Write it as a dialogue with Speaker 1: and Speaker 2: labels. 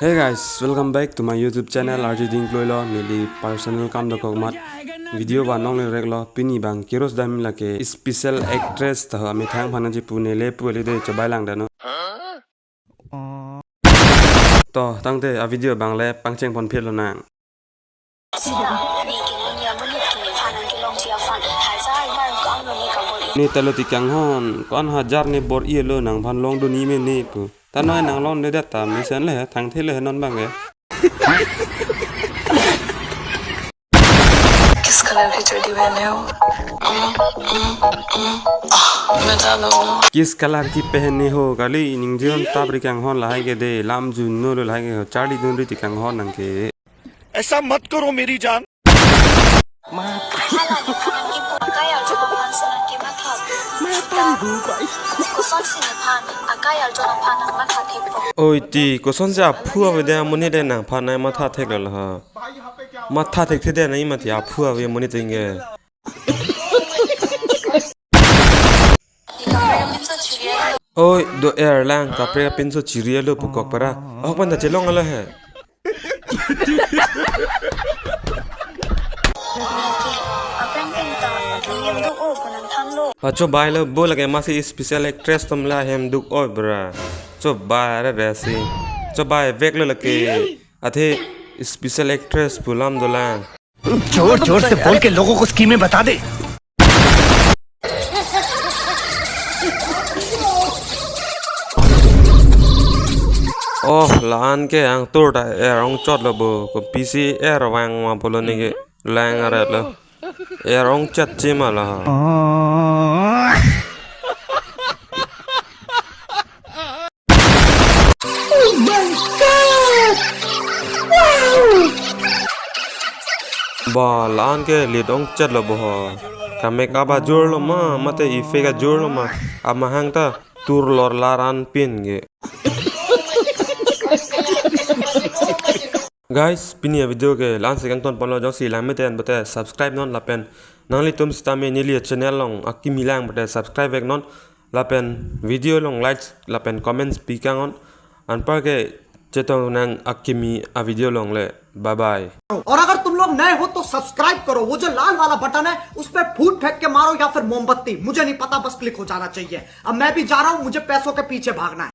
Speaker 1: Hey guys, welcome back to my YouTube channel. RJ Ding Ploilo nili personal kam doko mat video ba nong le reglo pini bang kiros dam la ke special actress ta ami thang phana ji pune le pule de chabai lang da no to tang te a video bang le pangcheng pon phel lo nang ni talo ti kyang hon kon hajar ni bor ie lo nang phan long do ni me ni pu ta noi nang long de da ta mi sen le thang the le non bang e
Speaker 2: किस colour की चड्डी पहने हो? बता दो।
Speaker 1: किस colour की पहने हो गाली निंगजियन ताबरी kyang hon lai ge de lam ju no lo lai ge chadi dun ri ti kyang hon nang ke
Speaker 3: ऐसा मत करो मेरी जान
Speaker 1: oi ti ko son ja phu ave de moni de nang pha nai ma tha thek la ha ma tha thek the de nai ma ti a phu ave moni ting ge oi do air lang ka pre pin so chiria lo pu kok para ok pan da chelong ala he cho bai lo bo lage ma si special actress tom la hem duk oi bra cho bai ra re si cho bai vek lo lake athe special actress pulam dola
Speaker 3: जोर जोर से बोल के लोगों को स्कीमें बता दे
Speaker 1: oh lan ke ang tur da erong chot lo bo ko pc er wang ma polo ni ge lang ara lo erong chat che ma la ba lan ke li dong chat lo bo kame ka ba jor lo ma mate ife ga jor lo ma ama hang ta tur lor laran pin ge guys pini video ke lan se kang ton pon lo jong si lang meten bote subscribe non lapen nang li tum sta me ni li channel long akimi lang bote subscribe ek non lapen video long likes lapen comments pi kang on an par ke chetong nang akimi a video long le bye bye
Speaker 4: और अगर तुम लोग नए हो तो subscribe करो वो जो लाल वाला बटन है उस पर फूट फेंक के मारो या फिर मोमबत्ती मुझे नहीं पता बस क्लिक हो जाना चाहिए अब मैं भी जा रहा हूं मुझे पैसों के पीछे भागना है।